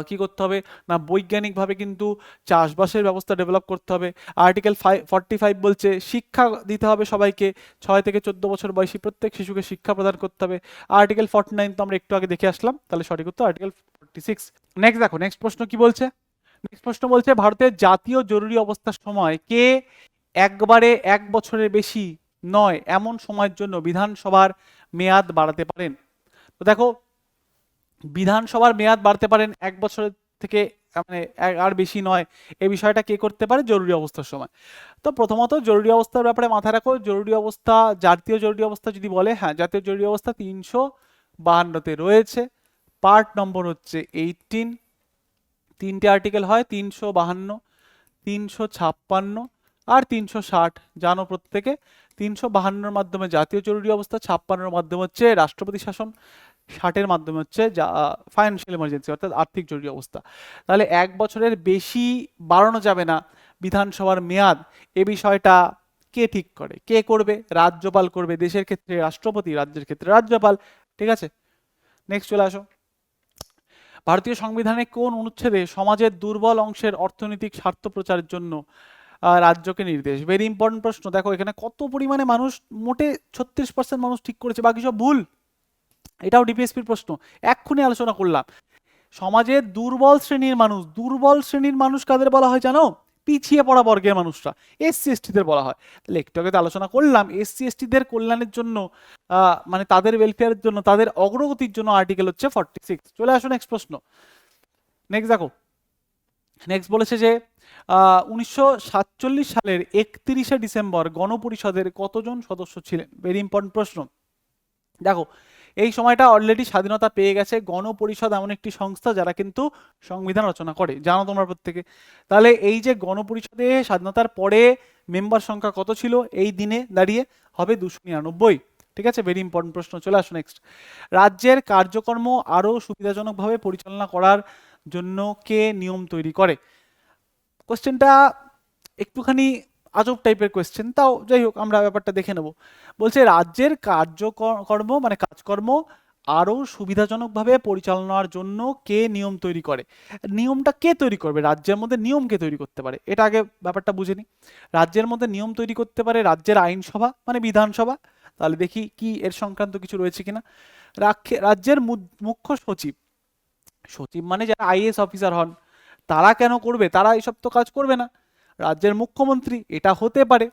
কি করতে হবে না বৈজ্ঞানিকভাবে কিন্তু চাষবাসের ব্যবস্থা ডেভেলপ করতে হবে। আর্টিকেল 45 বলছে শিক্ষা দিতে হবে সবাইকে, 6 থেকে 14 বছর বয়সী প্রত্যেক শিশুকে শিক্ষা প্রদান করতে হবে। আর্টিকেল 49 তো আমরা একটু আগে দেখে আসলাম, তাহলে সঠিক উত্তর আর্টিকেল 46। নেক্সট প্রশ্ন কি বলছে? নেক্সট প্রশ্ন বলছে ভারতের জাতীয় জরুরি অবস্থার সময় কে একবারে 1 বছরের বেশি নয় এমন সময়ের জন্য বিধানসভার মেয়াদ বাড়াতে পারেন? তো দেখো বিধানসভার মেয়াদ বাড়তে পারেন 1 বছরের থেকে, মানে আর বেশি নয়, এই বিষয়টা কে করতে পারে? জরুরি অবস্থার সময়। তো প্রথমত জরুরি অবস্থার ব্যাপারে মাথায় রাখো, জরুরি অবস্থা, জাতীয় জরুরি অবস্থা যদি বলে, হ্যাঁ জাতীয় জরুরি অবস্থা 352-তে রয়েছে, পার্ট নম্বর হচ্ছে 18, 3টে আর্টিকেল হয় 352, 356 আর 360, জানো প্রত্যেকে। 352-র মাধ্যমে জাতীয় জরুরি অবস্থা, 56-র মাধ্যমে হচ্ছে রাষ্ট্রপতি শাসন, 60-এর মাধ্যমে হচ্ছে ফাইন্যান্সিয়াল এমার্জেন্সি অর্থাৎ আর্থিক জরুরি অবস্থা। তাহলে 1 বছরের বেশি বাড়ানো যাবে না বিধানসভার মেয়াদ, এ বিষয়টা কে ঠিক করে? কে করবে? রাজ্যপাল করবে। দেশের ক্ষেত্রে রাষ্ট্রপতি, রাজ্যের ক্ষেত্রে রাজ্যপাল। ঠিক আছে। নেক্সট চলে আসো, ভারতীয় সংবিধানে কোন অনুচ্ছেদে সমাজের দুর্বল অংশের অর্থনৈতিক স্বার্থ প্রচারের জন্য রাজ্যকে নির্দেশ? ভেরি ইম্পর্টেন্ট প্রশ্ন। দেখো এখানে কত পরিমাণে মানুষ, মোটে 36% মানুষ ঠিক করেছে, বাকি সব ভুল। এটাও ডিপিএসপির প্রশ্ন, এক্ষুনি আলোচনা করলাম। সমাজের দুর্বল শ্রেণীর মানুষ কাদের বলা হয় জানো? পিছিয়ে পড়া বর্গের মানুষরা, এসসি এসটিদের বলা হয়। তাহলে একটু আগে তো আলোচনা করলাম এসসি এসটিদের কল্যাণের জন্য, মানে তাদের ওয়েলফেয়ারের জন্য, তাদের অগ্রগতির জন্য আর্টিকেল হচ্ছে 46। চলে আসো নেক্সট প্রশ্ন। নেক্সট বলেছে যে 1947 সালের 31শে ডিসেম্বর গণপরিষদের কতজন সদস্য ছিলেন? ভেরি ইম্পর্টেন্ট প্রশ্ন। দেখো এই সময়টা অলরেডি স্বাধীনতা পেয়ে গেছে, গণপরিষদ এমন একটি সংস্থা যারা কিন্তু সংবিধান রচনা করে, জানো তোমরা প্রত্যেকে। তাহলে এই যে গণপরিষদে স্বাধীনতার পরে মেম্বার সংখ্যা কত ছিল? এই দিনে দাঁড়িয়ে হবে 299। ঠিক আছে, ভেরি ইম্পর্টেন্ট প্রশ্ন। চলে আসো নেক্সট, রাজ্যের কার্যকর্ম আরো সুবিধাজনকভাবে পরিচালনা করার জন্য কে নিয়ম তৈরি করে? কোশ্চেনটা একটুখানি আজব টাইপের কোয়েশ্চেন, তাও যাই হোক আমরা ব্যাপারটা দেখে নেব। বলছে রাজ্যের কার্যকর্ম মানে কাজকর্ম আরও সুবিধাজনকভাবে পরিচালনার জন্য কে নিয়ম তৈরি করে? নিয়মটা কে তৈরি করবে? রাজ্যের মধ্যে নিয়ম কে তৈরি করতে পারে? এটা আগে ব্যাপারটা বুঝে নিই। রাজ্যের মধ্যে নিয়ম তৈরি করতে পারে রাজ্যের আইনসভা মানে বিধানসভা। তাহলে দেখি কি এর সংক্রান্ত কিছু রয়েছে কিনা। রাজ্যের মুখ্য সচিব, সচিব মানে যারা আইএএস অফিসার হন, তারা কেন করবে? তারা এইসব তো কাজ করবে না। রাজ্যের মুখ্যমন্ত্রী এটা হতে পারে,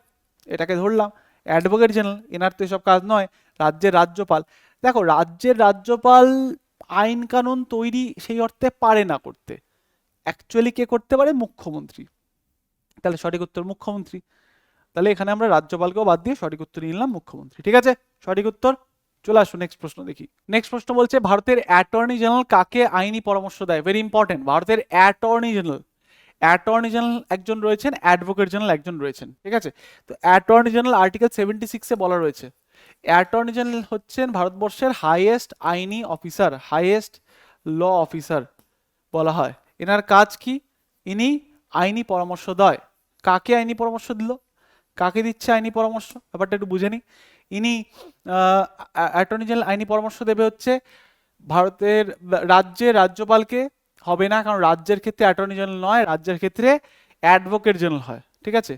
এটাকে ধরলাম। অ্যাডভোকেট জেনারেল, এনার তো এসব কাজ নয়। রাজ্যের রাজ্যপাল, দেখো রাজ্যের রাজ্যপাল আইন কানুন তৈরি সেই অর্থে পারে না করতে, অ্যাকচুয়ালি কে করতে পারে? মুখ্যমন্ত্রী। তাহলে সঠিক উত্তর মুখ্যমন্ত্রী। তাহলে এখানে আমরা রাজ্যপালকেও বাদ দিয়ে সঠিক উত্তর নিয়ে নিলাম মুখ্যমন্ত্রী। ঠিক আছে, সঠিক উত্তর। চলে আসুন নেক্সট প্রশ্ন দেখি। নেক্সট প্রশ্ন বলছে ভারতের অ্যাটর্নি জেনারেল কাকে আইনি পরামর্শ দেয়? ভেরি ইম্পর্টেন্ট, ভারতের অ্যাটর্নি জেনারেল। অ্যাটর্নি জেনারেল একজন রয়েছেন, অ্যাডভোকেট জেনারেল একজন রয়েছেন। ঠিক আছে, তো অ্যাটর্নি জেনারেল আর্টিকেল 76-এ বলা রয়েছে। অ্যাটর্নি জেনারেল হচ্ছেন ভারতবর্ষের হাইয়েস্ট আইনি অফিসার, হাইয়েস্ট ল অফিসার বলা হয়। এনার কাজ কি? ইনি আইনি পরামর্শ দেয়। কাকে আইনি পরামর্শ দিল? কাকে দিচ্ছে আইনি পরামর্শ? ব্যাপারটা একটু বুঝে নিই। ইনি অ্যাটর্নি জেনারেল আইনি পরামর্শ দেবে হচ্ছে ভারতের রাজ্যের রাজ্যপালকে। হবে না, কারণ রাজ্যের ক্ষেত্রে অ্যাটর্নি জেনারেল নয়, রাজ্যের ক্ষেত্রে অ্যাডভোকেট জেনারেল হয়। ঠিক আছে,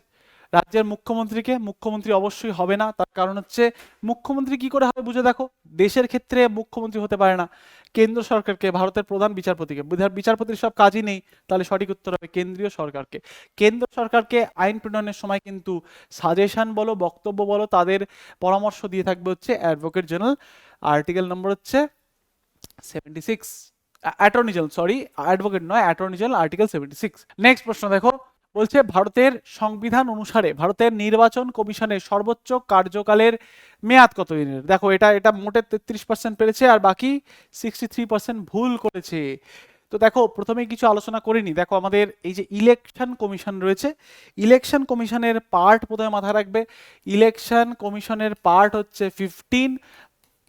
রাজ্যের মুখ্যমন্ত্রীকে, মুখ্যমন্ত্রী অবশ্যই হবে না, তার কারণ হচ্ছে মুখ্যমন্ত্রী কি করে হবে বুঝে দেখো। দেশের ক্ষেত্রে মুখ্যমন্ত্রী হতে পারে না। কেন্দ্র সরকারকে, ভারতের প্রধান বিচারপতিকে, বিচারপতির সব কাজই নেই, তাহলে সঠিক উত্তর হবে কেন্দ্রীয় সরকারকে। কেন্দ্র সরকারকে আইন প্রণয়নের সময় কিন্তু সাজেশন বলো, বক্তব্য বলো, তাদের পরামর্শ দিয়ে থাকবে হচ্ছে অ্যাডভোকেট জেনারেল। আর্টিকেল নম্বর হচ্ছে 76। অ্যাটর্নি জেনারেল, সরি অ্যাডভোকেট নয়, অ্যাটর্নি জেনারেল আর্টিকেল 76। নেক্সট প্রশ্ন দেখো, বলছে ভারতের সংবিধান অনুসারে ভারতের নির্বাচন কমিশনের সর্বোচ্চ কার্যকালের মেয়াদ কত দিনের? দেখো এটা এটা মোটে 33% পেরেছে, আর বাকি 63% ভুল করেছে। তো দেখো প্রথমে কিছু আলোচনা করিনি। দেখো আমাদের এই যে ইলেকশন কমিশন রয়েছে, ইলেকশন কমিশনের পার্ট প্রথমে মাথায় রাখবে। ইলেকশন কমিশনের পার্ট হচ্ছে 15,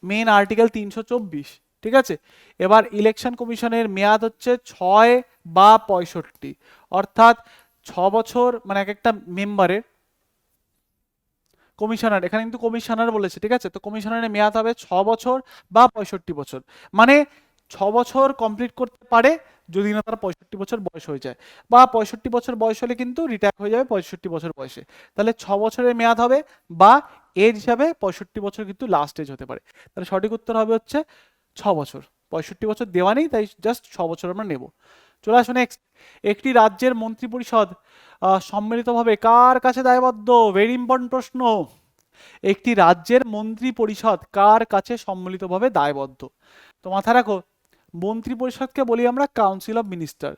মেন আর্টিকেল 324। ঠিক আছে, এবার ইলেকশন কমিশনের মেয়াদ হচ্ছে 6 বা 65, অর্থাৎ 6 বছর, মানে এক একটা মেম্বারের কমিশনার, এখানে কিন্তু কমিশনার বলেছে। ঠিক আছে, তো কমিশনারের মেয়াদ হবে 6 বছর বা 65 বছর, মানে 6 বছর কমপ্লিট করতে পারে যদি না তার 65 বছর বয়স হয়ে যায়, বা 65 বছর বয়স হলে কিন্তু রিটায়ার হয়ে যাবে 65 বছর বয়সে। তাহলে 6 বছরের মেয়াদ হবে, বা এজ হিসাবে 65 বছর কিন্তু লাস্ট এজ হতে পারে। তাহলে সঠিক উত্তর হবে হচ্ছে 6 বছর। 65 বছর দেওয়া নেই, তাই জাস্ট 6 বছর আমরা নেব। চলে আসুন নেক্সট। একটি রাজ্যের মন্ত্রিপরিষদ সম্মিলিতভাবে কার কাছে দায়বদ্ধ? ভেরি ইম্পর্টেন্ট প্রশ্ন। একটি রাজ্যের মন্ত্রী পরিষদ কার কাছে সম্মিলিতভাবে দায়বদ্ধ? তো মাথায় রাখো, মন্ত্রী পরিষদকে বলি আমরা কাউন্সিল অফ মিনিস্টার।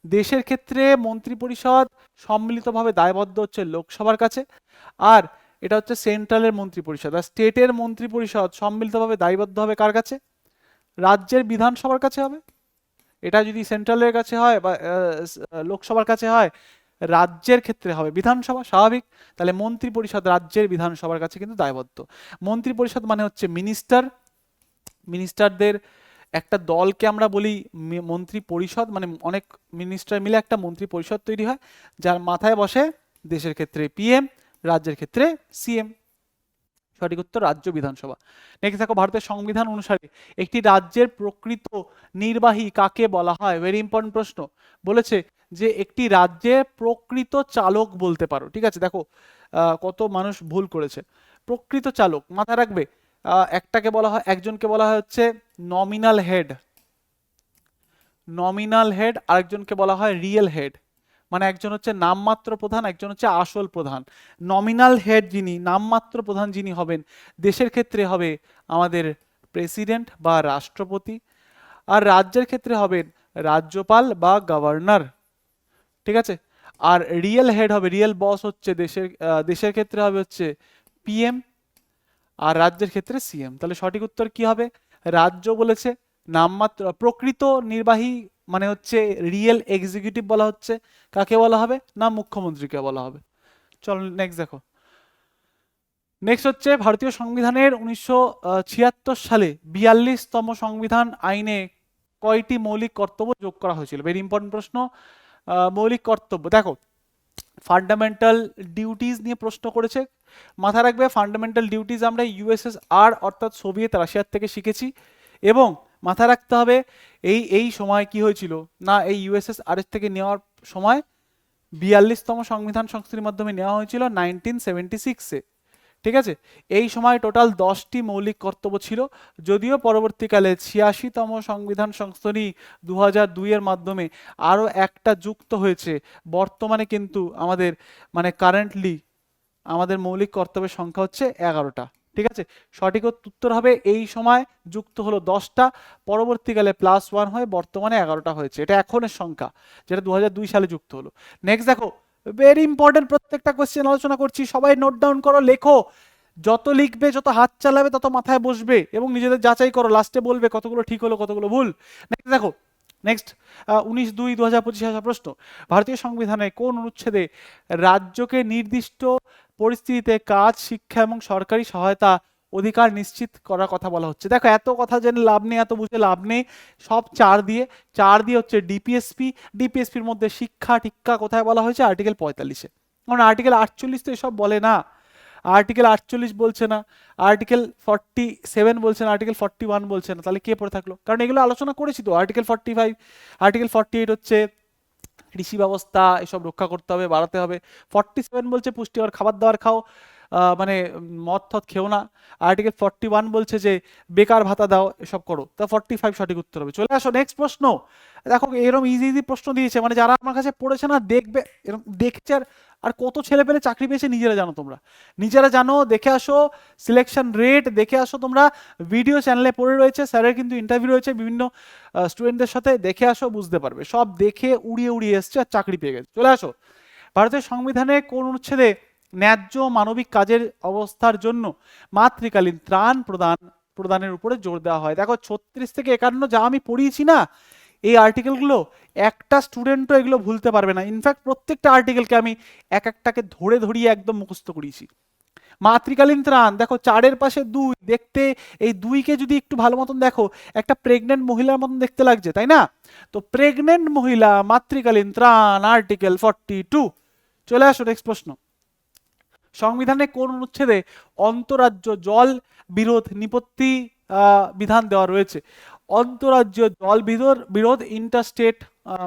দেশের ক্ষেত্রে মন্ত্রী পরিষদ সম্মিলিতভাবে দায়বদ্ধ হচ্ছে লোকসভার কাছে, আর এটা হচ্ছে সেন্ট্রালের মন্ত্রী পরিষদ। আর স্টেটের মন্ত্রী পরিষদ সম্মিলিতভাবে দায়বদ্ধ হবে কার কাছে? রাজ্যের বিধানসভার কাছে হবে। এটা যদি সেন্ট্রালের কাছে হয় বা লোকসভার কাছে হয়, রাজ্যের ক্ষেত্রে হবে বিধানসভা, স্বাভাবিক। তাহলে মন্ত্রী পরিষদ রাজ্যের বিধানসভার কাছে কিন্তু দায়বদ্ধ। মন্ত্রী পরিষদ মানে হচ্ছে মিনিস্টার, মিনিস্টারদের একটা দলকে আমরা বলি মন্ত্রী পরিষদ, মানে অনেক মিনিস্টার মিলে একটা মন্ত্রী পরিষদ তৈরি হয়, যার মাথায় বসে দেশের ক্ষেত্রে পিএম, রাজ্যের ক্ষেত্রে সিএম। সঠিক উত্তর রাজ্য বিধানসভা। নেক্সট দেখো, ভারতের সংবিধান অনুসারে একটি রাজ্যের প্রকৃত নির্বাহী কাকে বলা হয়? ভেরি ইম্পর্টেন্ট প্রশ্ন। বলেছে যে একটি রাজ্যের প্রকৃত চালক বলতে পারো। ঠিক আছে, দেখো কত মানুষ ভুল করেছে। প্রকৃত চালক মাথায় রাখবে, একটাকে বলা হয়, একজনকে বলা হয় হচ্ছে নমিনাল হেড, নমিনাল হেড, আরেকজনকে বলা হয় রিয়েল হেড। মানে একজন হচ্ছে নামমাত্র প্রধান, একজন হচ্ছে আসল প্রধান। নমিনাল হেড যিনি, নামমাত্র প্রধান যিনি হবেন, দেশের ক্ষেত্রে হবে আমাদের প্রেসিডেন্ট বা রাষ্ট্রপতি, আর রাজ্যের ক্ষেত্রে হবেন রাজ্যপাল বা গভর্নর। ঠিক আছে, আর রিয়েল হেড হবে, রিয়েল বস হচ্ছে দেশের ক্ষেত্রে হবে হচ্ছে পিএম, আর রাজ্যের ক্ষেত্রে সিএম। তাহলে সঠিক উত্তর কি হবে? রাজ্য বলেছে, নামমাত্র প্রকৃত নির্বাহী মানে হচ্ছে রিয়েল এক্সিকিউটিভ বলা হচ্ছে কাকে বলা হবে? না মুখ্যমন্ত্রীকে বলা হবে। চলো নেক্সট দেখো। নেক্সট হচ্ছে ভারতীয় সংবিধানের 1976 সালে 42তম সংবিধান আইনে কয়টি মৌলিক কর্তব্য যোগ করা হয়েছিল? ভেরি ইম্পর্টেন্ট প্রশ্ন। মৌলিক কর্তব্য দেখো, ফান্ডামেন্টাল ডিউটিস নিয়ে প্রশ্ন করেছে। মাথায় রাখবে ফান্ডামেন্টাল ডিউটিস আমরা ইউএসএসআর অর্থাৎ সোভিয়েত রাশিয়ার থেকে শিখেছি, এবং মাথায় রাখতে হবে এই সময় কি হয়েছিল না, এই ইউএসএসআর এর থেকে নেওয়ার সময় 42তম সংবিধান সংশোধনীর মাধ্যমে নেওয়া হয়েছিল 1976-এ। ঠিক আছে, এই সময় টোটাল 10টি মৌলিক কর্তব্য ছিল, যদিও পরবর্তীকালে 86তম সংবিধান সংশোধনী 2002 এর মাধ্যমে আরও একটা যুক্ত হয়েছে। বর্তমানে কিন্তু আমাদের মানে কারেন্টলি আমাদের মৌলিক কর্তব্যের সংখ্যা হচ্ছে 11টা। ঠিক আছে, সঠিক উত্তর হবে এই সময় যুক্ত হলো 10টা, পরবর্তীকালে +1 হয়ে বর্তমানে 11টা হয়েছে। এটা এখনের সংখ্যা, যেটা 2002 সালে যুক্ত হলো। নেক্সট দেখো, ভেরি ইম্পর্টেন্ট, প্রত্যেকটা কোশ্চেন আলোচনা করছি, সবাই নোট ডাউন করো, লেখো। যত লিখবে, যত হাত চালাবে, তত মাথায় বসবে, এবং নিজেদের যাচাই করো, লাস্টে বলবে কতগুলো ঠিক হলো কতগুলো ভুল। নেক্সট দেখো, নেক্সট 19/2/2025 আসা প্রশ্ন, ভারতীয় সংবিধানে কোন অনুচ্ছেদে রাজ্যকে নির্দিষ্ট পরিস্থিতিতে কাজ, শিক্ষা এবং সরকারি সহায়তা অধিকার নিশ্চিত করার কথা বলা হচ্ছে? দেখো, এত কথা জেনে লাভ নেই, এত বুঝে লাভ নেই, সব চার দিয়ে হচ্ছে ডিপিএসপির মধ্যে শিক্ষা টিক্ষা কোথায় বলা হয়েছে? আর্টিকেল 45-এ। কারণ আর্টিকেল 48 তো এসব বলে না, আর্টিকেল 48 বলছে না, আর্টিকেল 47 বলছে না, আর্টিকেল 41 বলছে না, তাহলে কে পড়ে থাকলো? কারণ এগুলো আলোচনা করেছি তো। আর্টিকেল 45, আর্টিকেল 48 হচ্ছে কৃষি ব্যবস্থা এসব রক্ষা করতে হবে, বাড়াতে হবে। 47 বলছে পুষ্টিকর খাবার দাবার খাও, মানে মদ থদ খেও না। আর্টিকেল 41 বলছে যে বেকার ভাতা দাও, এসব করো। তা 45 সঠিক উত্তর হবে। চলে আসো নেক্সট প্রশ্ন। দেখো, এরকম ইজি প্রশ্ন দিয়েছে, মানে যারা আমার কাছে পড়েছে না, দেখবে এরকম দেখছে, আর কত ছেলে পেলে চাকরি পেয়েছে নিজেরা জানো, তোমরা নিজেরা জানো। দেখে আসো সিলেকশন রেট, দেখে আসো তোমরা, ভিডিও চ্যানেলে পড়ে রয়েছে, স্যারের কিন্তু ইন্টারভিউ রয়েছে বিভিন্ন স্টুডেন্টদের সাথে, দেখে আসো, বুঝতে পারবে। সব দেখে উড়িয়ে উড়িয়ে এসছে আর চাকরি পেয়ে গেছে। চলে আসো, ভারতের সংবিধানে কোন অনুচ্ছেদে ন্যায্য মানবিক কাজের অবস্থার জন্য মাতৃকালীন ত্রাণ প্রদানের উপরে জোর দেওয়া হয়? দেখো, 36 থেকে 51 যা আমি পড়িয়েছি না, এই আর্টিকেলগুলো একটা স্টুডেন্টও এগুলো ভুলতে পারবে না। ইনফ্যাক্ট প্রত্যেকটা আর্টিকেলকে আমি এক একটাকে ধরিয়ে একদম মুখস্থ করিয়েছি। মাতৃকালীন ত্রাণ, দেখো 4-এর পাশে 2, দেখতে এই 2কে যদি একটু ভালো মতন দেখো, একটা প্রেগনেন্ট মহিলার মতন দেখতে লাগছে, তাই না? তো প্রেগনেন্ট মহিলা, মাতৃকালীন ত্রাণ, আর্টিকেল 42। চলে আসো নেক্সট প্রশ্ন, সংবিধানে কোন অনুচ্ছেদে অন্তরাজ্য জল বিরোধ নিপত্তি বিধান দেওয়া রয়েছে? অন্তরাজ্য জল বিরোধ ইন্টারস্টেট,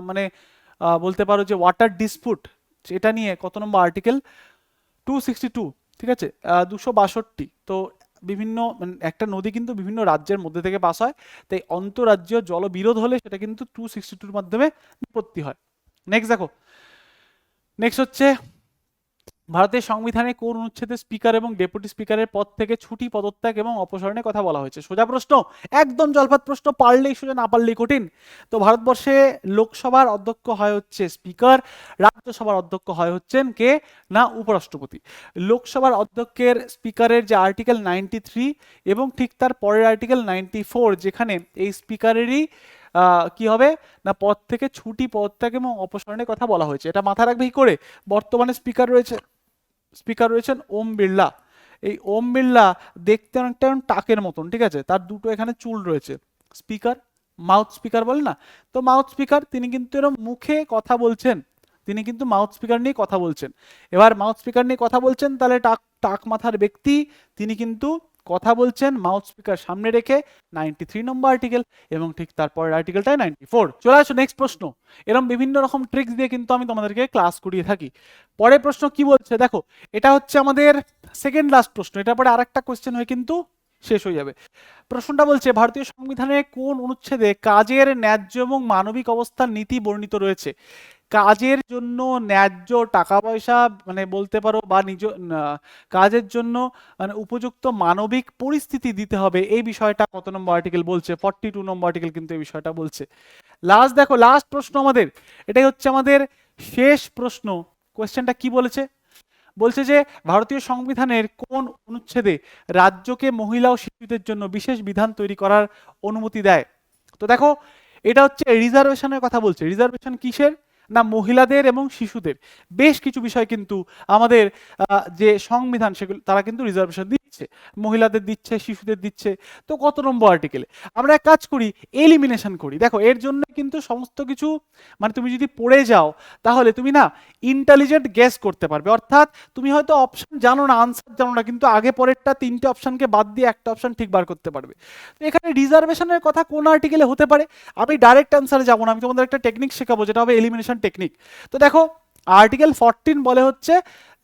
মানে বলতে পারো যে ওয়াটার ডিসপুট, এটা নিয়ে কত নম্বর আর্টিকেল? 262। ঠিক আছে, 262। তো বিভিন্ন একটা নদী কিন্তু বিভিন্ন রাজ্যের মধ্যে থেকে পাস হয়, তাই অন্তরাজ্য জল বিরোধ হলে সেটা কিন্তু 262-র মাধ্যমে নিপত্তি হয়। নেক্সট দেখো, নেক্সট হচ্ছে ভারতের সংবিধানে কোন অনুচ্ছেদে স্পিকার এবং ডেপুটি স্পিকারের পদ থেকে ছুটি, পদত্যাগ এবং অপসারণের কথা বলা হয়েছে? সোজা প্রশ্ন, একদম জলপাত প্রশ্ন, পারলেই সোজা, না পারলেই কঠিন। তো ভারতবর্ষে লোকসভার অধ্যক্ষ হয় হচ্ছে স্পিকার, রাজ্যসভার অধ্যক্ষ হয় হচ্ছেন কে না উপরাষ্ট্রপতি। লোকসভার অধ্যক্ষের স্পিকারের যে আর্টিকেল 93 এবং ঠিক তার পরের আর্টিকেল 94, যেখানে এই স্পিকারেরই কি হবে না পদ থেকে ছুটি, পদত্যাগ এবং অপসারণের কথা বলা হয়েছে। এটা মাথায় রাখবে কি করে? বর্তমানে স্পিকার রয়েছেন ওম বিড়লা। এই ওম বিড়লা দেখতে অনেকটা টাকের মতন, ঠিক আছে, তার দুটো এখানে চুল রয়েছে। স্পিকার, মাউথ স্পিকার বলে না, তো মাউথ স্পিকার, তিনি কিন্তু এরকম মুখে কথা বলছেন, তিনি কিন্তু মাউথ স্পিকার নিয়ে কথা বলছেন। এবার মাউথ স্পিকার নিয়ে কথা বলছেন, তাহলে টাক মাথার ব্যক্তি, তিনি কিন্তু কথা বলছেন মাউথ স্পিকার সামনে রেখে, 93 নম্বর আর্টিকেল, এবং ঠিক তারপরের আর্টিকেলটাই 94। চলে আসো নেক্সট প্রশ্ন। এরকম বিভিন্ন রকম ট্রিক্স দিয়ে কিন্তু আমি তোমাদেরকে ক্লাস করিয়ে থাকি। পরের প্রশ্ন কি বলছে দেখো, এটা হচ্ছে আমাদের সেকেন্ড লাস্ট প্রশ্ন, এটা পরে আরেকটা কোশ্চেন হয়ে কিন্তু শেষ হয়ে যাবে। প্রশ্নটা বলছে, ভারতীয় সংবিধানে কোন অনুচ্ছেদে কাজের ন্যায্য এবং মানবিক অবস্থার নীতি বর্ণিত রয়েছে? কাজের জন্য ন্যায্য টাকা পয়সা, মানে বলতে পারো, বা কাজের জন্য মানে উপযুক্ত মানবিক পরিস্থিতি দিতে হবে, এই বিষয়টা কত নম্বর আর্টিকেল বলছে? 42 নম্বর আর্টিকেল কিন্তু এই বিষয়টা বলছে। লাস্ট দেখো, লাস্ট প্রশ্ন আমাদের, এটাই হচ্ছে আমাদের শেষ প্রশ্ন। কোয়েশ্চেনটা কি বলেছে? বলছে যে ভারতীয় সংবিধানের কোন অনুচ্ছেদে রাজ্যকে মহিলা ও শিশুদের জন্য বিশেষ বিধান তৈরি করার অনুমতি দেয়? তো দেখো, এটা হচ্ছে রিজার্ভেশনের কথা বলছে। রিজার্ভেশন কিসের? না মহিলাদের এবং শিশুদের বেশ কিছু বিষয় কিন্তু আমাদের যে সংবিধান, সেগুলো তারা কিন্তু রিজার্ভেশন দিচ্ছে। দিচ্ছে, মহিলাদের দিচ্ছে, শিশুদের দিচ্ছে। তো কত নম্বর আর্টিকেলে? আমরা এক কাজ করি, এলিমিনেশন করি। দেখো এর জন্য কিন্তু সমস্ত কিছু, মানে তুমি যদি পড়ে যাও তাহলে তুমি না ইন্টেলিজেন্ট গেস করতে পারবে। অর্থাৎ তুমি হয়তো অপশন জানো না, আনসার জানো না, কিন্তু আগে পরেরটা 3টে অপশনকে বাদ দিয়ে একটা অপশন ঠিক বার করতে পারবে। তো এখানে রিজার্ভেশনের কথা কোন আর্টিকেলে হতে পারে? আমি ডাইরেক্ট আনসারে যাবো না, আমি তোমাদের একটা টেকনিক শেখাবো যেটা হবে এলিমিনেশন টেকনিক। তো দেখো আর্টিকেল 14 বলে হচ্ছে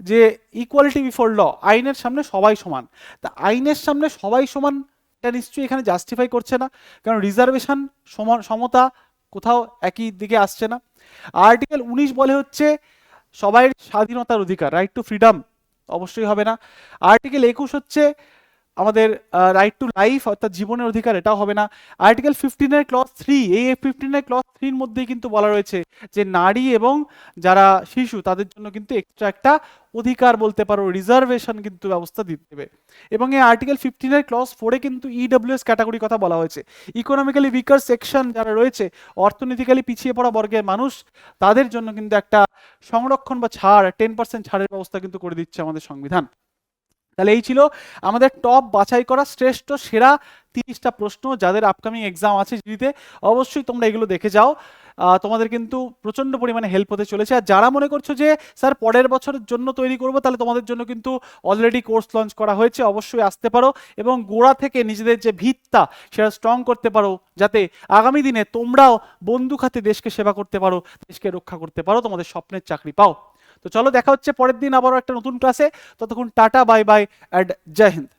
যে ইকুয়ালিটি বিফোর ল, আইনের সামনে সবাই সমান। তা আইনের সামনে সবাই সমান এটা নিশ্চয়ই এখানে জাস্টিফাই করছে না, কারণ রিজার্ভেশন সমতা কোথাও একই দিকে আসছে না। আর্টিকেল 19 বলে হচ্ছে সবাই স্বাধীনতার অধিকার, রাইট টু ফ্রিডম, অবশ্যই হবে না। আর্টিকেল 21 হচ্ছে আমাদের রাইট টু লাইফ অর্থাৎ জীবনের অধিকার, এটাও হবে না। আর্টিকেল 15 ক্লজ 3, এই 15 ক্লজ 3 মধ্যেই কিন্তু বলা রয়েছে যে নারী এবং যারা শিশু তাদের জন্য কিন্তু এক্সট্রা একটা অধিকার বলতে পারো রিজার্ভেশন কিন্তু ব্যবস্থা দিতে দেবে। এবং এই আর্টিকেল 15 ক্লজ 4 কিন্তু ইডব্লিউএস ক্যাটাগরি কথা বলা হয়েছে, ইকোনমিক্যালি উইকার সেকশন যারা রয়েছে, অর্থনীতিক্যালি পিছিয়ে পড়া বর্গের মানুষ, তাদের জন্য কিন্তু একটা সংরক্ষণ বা ছাড় 10% ছাড়ের ব্যবস্থা কিন্তু করে দিচ্ছে আমাদের সংবিধান। তাহলে এই ছিল আমাদের টপ বাছাই করা শ্রেষ্ঠ সেরা 30টা প্রশ্ন, যাদের আপকামিং এক্সাম আছে জিডিতে। অবশ্যই তোমরা এগুলো দেখে যাও, তোমাদের কিন্তু প্রচণ্ড পরিমাণে হেল্প হতে চলেছে। আর যারা মনে করছো যে স্যার পরের বছরের জন্য তৈরি করবো, তাহলে তোমাদের জন্য কিন্তু অলরেডি কোর্স লঞ্চ করা হয়েছে, অবশ্যই আসতে পারো এবং গোড়া থেকে নিজেদের যে ভিতটা সেটা স্ট্রং করতে পারো, যাতে আগামী দিনে তোমরাও বন্দুক হাতে দেশকে সেবা করতে পারো, দেশকে রক্ষা করতে পারো, তোমাদের স্বপ্নের চাকরি পাও। তো চলো দেখা হচ্ছে পরের দিন আবারও একটা নতুন ক্লাসে। ততক্ষণ টাটা, বাই বাই অ্যান্ড জয় হিন্দ।